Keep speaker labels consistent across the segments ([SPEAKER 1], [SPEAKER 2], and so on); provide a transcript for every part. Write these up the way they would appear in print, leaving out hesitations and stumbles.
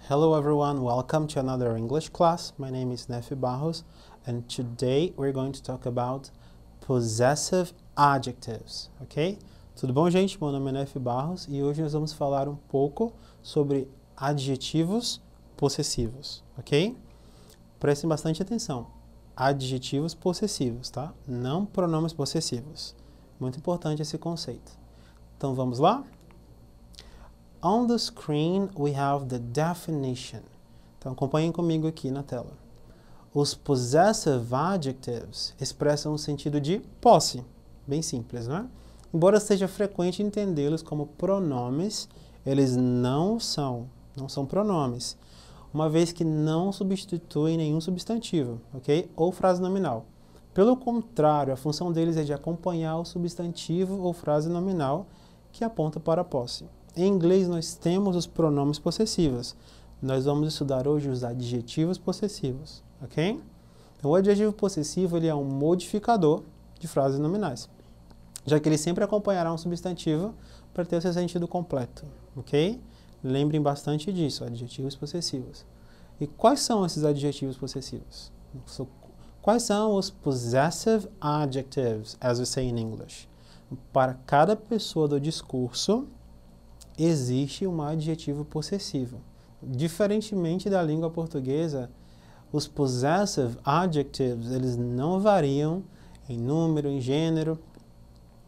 [SPEAKER 1] Hello everyone, welcome to another English class. My name is Nefi Barros and today we're going to talk about possessive adjectives, ok? Tudo bom, gente? Meu nome é Nefi Barros e hoje nós vamos falar um pouco sobre adjetivos possessivos, ok? Prestem bastante atenção. Adjetivos possessivos, tá? Não pronomes possessivos. Muito importante esse conceito. Então vamos lá? On the screen we have the definition. Então acompanhem comigo aqui na tela. Os possessive adjectives expressam o sentido de posse. Bem simples, não é? Embora seja frequente entendê-los como pronomes, eles não são pronomes, uma vez que não substituem nenhum substantivo, ok? Ou frase nominal. Pelo contrário, a função deles é de acompanhar o substantivo ou frase nominal que aponta para a posse. Em inglês, nós temos os pronomes possessivos. Nós vamos estudar hoje os adjetivos possessivos, ok? Então, o adjetivo possessivo ele é um modificador de frases nominais, já que ele sempre acompanhará um substantivo para ter o seu sentido completo, ok? Lembrem bastante disso, adjetivos possessivos. E quais são esses adjetivos possessivos? Quais são os possessive adjectives, as we say in English? Para cada pessoa do discurso, existe um adjetivo possessivo. Diferentemente da língua portuguesa, os possessive adjectives, eles não variam em número, em gênero,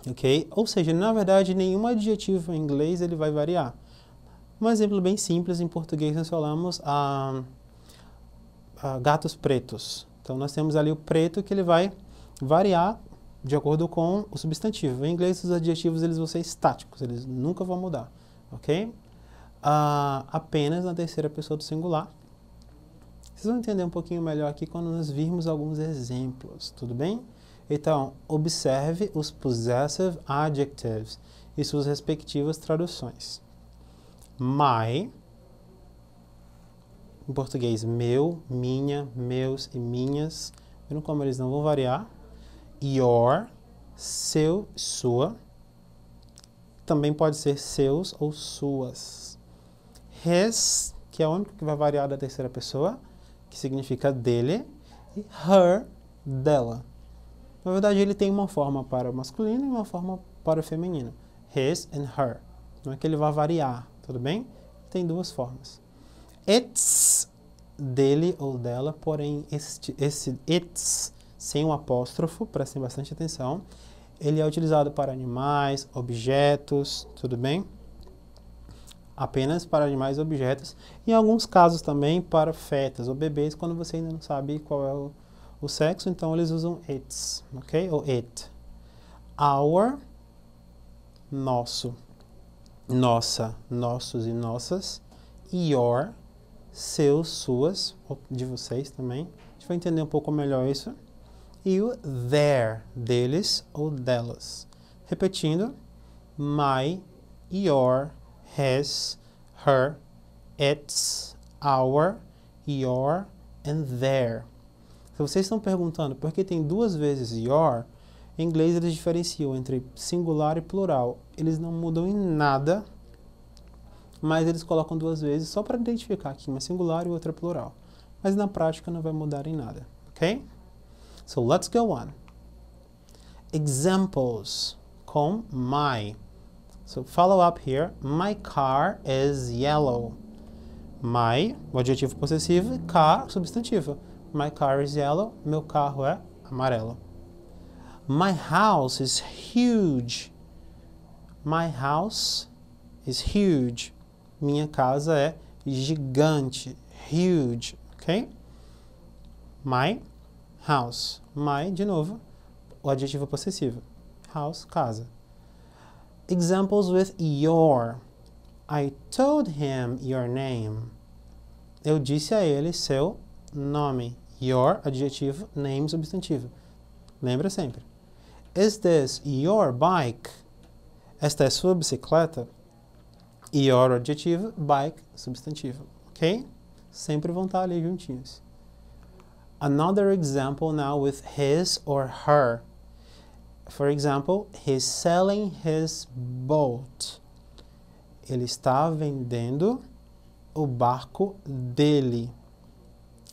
[SPEAKER 1] ok? Ou seja, na verdade, nenhum adjetivo em inglês ele vai variar. Um exemplo bem simples, em português nós falamos gatos pretos. Então, nós temos ali o preto que ele vai variar de acordo com o substantivo. Em inglês, os adjetivos eles vão ser estáticos, eles nunca vão mudar. Ok? Apenas na terceira pessoa do singular. Vocês vão entender um pouquinho melhor aqui quando nós virmos alguns exemplos, tudo bem? Então, observe os possessive adjectives e suas respectivas traduções. My, em português, meu, minha, meus e minhas. Viram como eles não vão variar? Your, seu, sua. Também pode ser seus ou suas. His, que é o único que vai variar da terceira pessoa, que significa dele, e her, dela. Na verdade, ele tem uma forma para o masculino e uma forma para o feminino. His and her. Não é que ele vai variar, tudo bem? Tem duas formas. It's, dele ou dela, porém esse it's, sem um apóstrofo, prestem bastante atenção, ele é utilizado para animais, objetos, tudo bem? Apenas para animais e objetos. Em alguns casos também para fetas ou bebês, quando você ainda não sabe qual é o sexo, então eles usam it's, ok? Ou it. Our, nosso, nossa, nossos e nossas. Your, seus, suas, de vocês também. A gente vai entender um pouco melhor isso. E o their, deles ou delas. Repetindo, my, your, his, her, its, our, your and their. Se vocês estão perguntando por que tem duas vezes your, em inglês eles diferenciam entre singular e plural. Eles não mudam em nada, mas eles colocam duas vezes só para identificar que uma é singular e outra é plural. Mas na prática não vai mudar em nada, ok? So let's go on. Examples com my. So follow up here. My car is yellow. My, o adjetivo possessivo, car, substantivo. My car is yellow. Meu carro é amarelo. My house is huge. My house is huge. Minha casa é gigante. Huge, ok? My house. My, de novo, o adjetivo possessivo. House, casa. Examples with your. I told him your name. Eu disse a ele seu nome. Your, adjetivo, name, substantivo. Lembra sempre. Is this your bike? Esta é sua bicicleta? Your, adjetivo, bike, substantivo. Ok? Sempre vão estar ali juntinhos. Another example now with his or her. For example, he's selling his boat. Ele está vendendo o barco dele.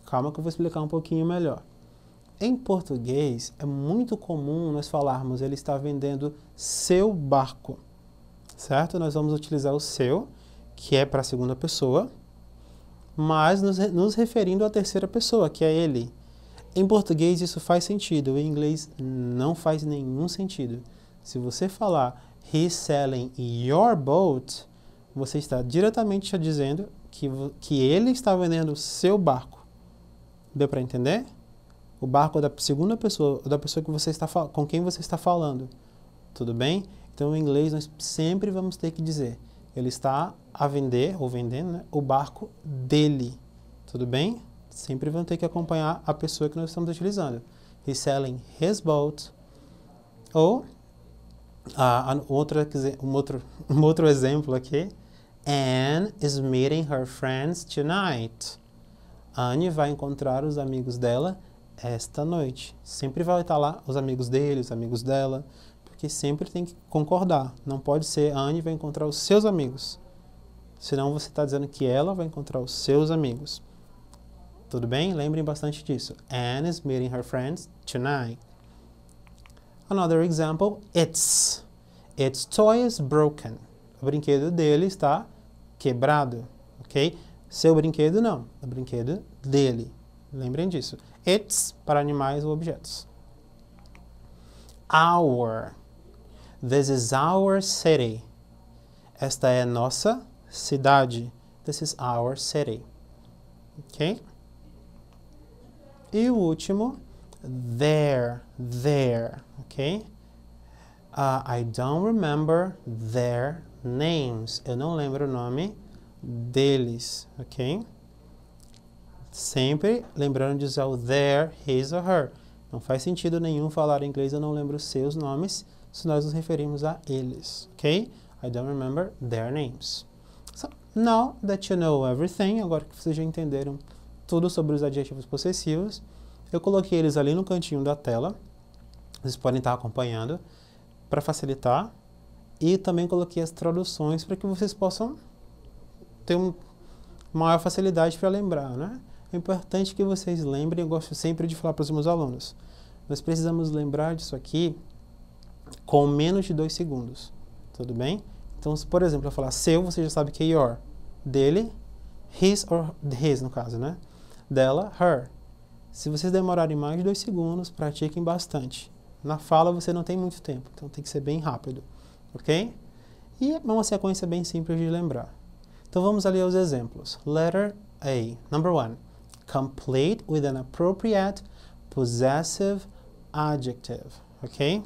[SPEAKER 1] Calma que eu vou explicar um pouquinho melhor. Em português, é muito comum nós falarmos ele está vendendo seu barco, certo? Nós vamos utilizar o seu, que é para a segunda pessoa, mas nos referindo à terceira pessoa, que é ele. Em português isso faz sentido, em inglês não faz nenhum sentido. Se você falar he's selling your boat, você está diretamente dizendo que ele está vendendo o seu barco. Deu para entender? O barco da segunda pessoa, da pessoa que você está com quem você está falando. Tudo bem? Então, em inglês, nós sempre vamos ter que dizer ele está a vender, ou vendendo, né, o barco dele. Tudo bem? Sempre vamos ter que acompanhar a pessoa que nós estamos utilizando. He's selling his boat. Ou, um outro exemplo aqui. Anne is meeting her friends tonight. Anne vai encontrar os amigos dela esta noite. Sempre vai estar lá os amigos dele, os amigos dela, porque sempre tem que concordar. Não pode ser a Anne vai encontrar os seus amigos. Senão você está dizendo que ela vai encontrar os seus amigos. Tudo bem? Lembrem bastante disso. Anne is meeting her friends tonight. Another example, its toy is broken. O brinquedo dele está quebrado, ok? Seu brinquedo não, o brinquedo dele. Lembrem disso. It's para animais ou objetos. Our. This is our city. Esta é nossa cidade. This is our city. Ok? E o último, their. Ok? I don't remember their names. Eu não lembro o nome deles. Ok? Sempre lembrando de usar o their, his or her. Não faz sentido nenhum falar em inglês, eu não lembro os seus nomes, se nós nos referimos a eles, ok? I don't remember their names. So, now that you know everything, agora que vocês já entenderam tudo sobre os adjetivos possessivos, eu coloquei eles ali no cantinho da tela, vocês podem estar acompanhando, para facilitar, e também coloquei as traduções para que vocês possam ter uma maior facilidade para lembrar, né? É importante que vocês lembrem, eu gosto sempre de falar para os meus alunos. Nós precisamos lembrar disso aqui com menos de 2 segundos. Tudo bem? Então, se, por exemplo, eu falar seu, você já sabe que é your. Dele, his, or his no caso, né? Dela, her. Se vocês demorarem mais de 2 segundos, pratiquem bastante. Na fala você não tem muito tempo, então tem que ser bem rápido. Ok? E é uma sequência bem simples de lembrar. Então vamos ali aos exemplos. Letter A. Number 1. Complete with an appropriate possessive adjective. Ok?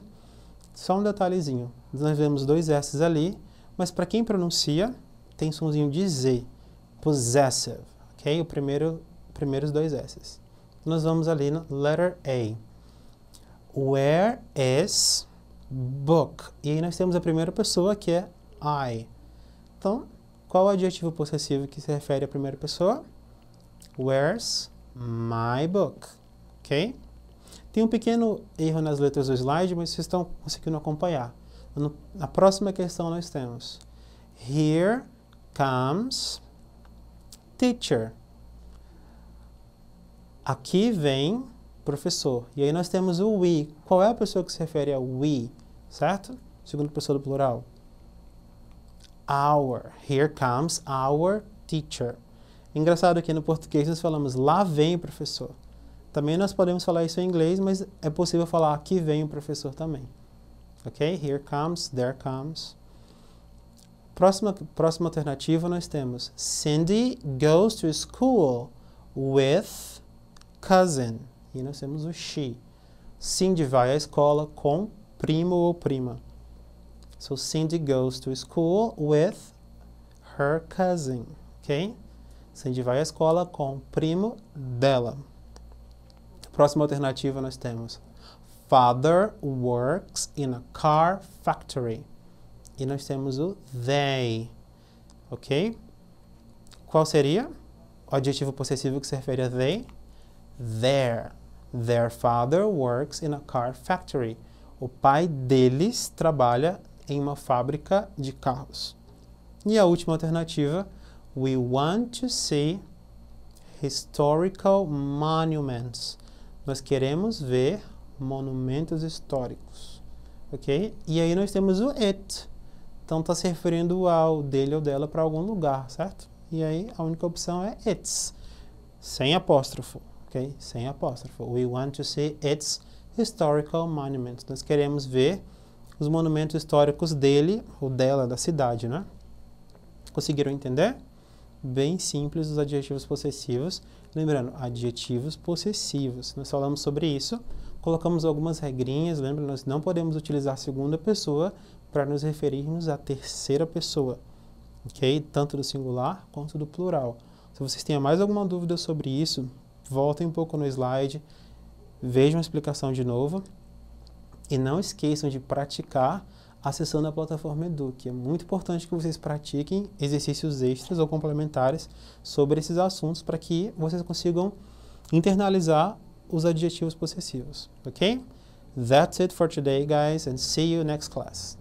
[SPEAKER 1] Só um detalhezinho. Nós vemos 2 S's ali, mas para quem pronuncia, tem somzinho de Z. Possessive. Ok? Primeiros 2 S's. Nós vamos ali no letter A. Where is book? E aí nós temos a primeira pessoa que é I. Então, qual é o adjetivo possessivo que se refere à primeira pessoa? Where's my book? Ok? Tem um pequeno erro nas letras do slide, mas vocês estão conseguindo acompanhar. Na próxima questão nós temos Here comes teacher. Aqui vem professor. E aí nós temos o we. Qual é a pessoa que se refere a we? Certo? Segunda pessoa do plural. Our. Here comes our teacher. Engraçado que no português nós falamos lá vem o professor. Também nós podemos falar isso em inglês, mas é possível falar aqui vem o professor também. Ok? Here comes, there comes. Próxima alternativa nós temos Cindy goes to school with cousin. E nós temos o she. Cindy vai à escola com primo ou prima. So Cindy goes to school with her cousin. Ok? Cindy vai à escola com o primo dela. Próxima alternativa nós temos Father works in a car factory. E nós temos o they. Ok? Qual seria o adjetivo possessivo que se refere a they? Their. Their father works in a car factory. O pai deles trabalha em uma fábrica de carros. E a última alternativa, We want to see historical monuments. Nós queremos ver monumentos históricos, ok? E aí nós temos o it. Então está se referindo ao dele ou dela para algum lugar, certo? E aí a única opção é its, sem apóstrofo, ok? Sem apóstrofo. We want to see its historical monuments. Nós queremos ver os monumentos históricos dele ou dela, da cidade, né? Conseguiram entender? Bem simples os adjetivos possessivos. Lembrando, adjetivos possessivos. Nós falamos sobre isso, colocamos algumas regrinhas. Lembra, nós não podemos utilizar a segunda pessoa para nos referirmos à terceira pessoa, ok? Tanto do singular quanto do plural. Se vocês têm mais alguma dúvida sobre isso, voltem um pouco no slide, vejam a explicação de novo e não esqueçam de praticar acessando a plataforma Edu, que é muito importante que vocês pratiquem exercícios extras ou complementares sobre esses assuntos para que vocês consigam internalizar os adjetivos possessivos, ok? That's it for today, guys, and see you next class.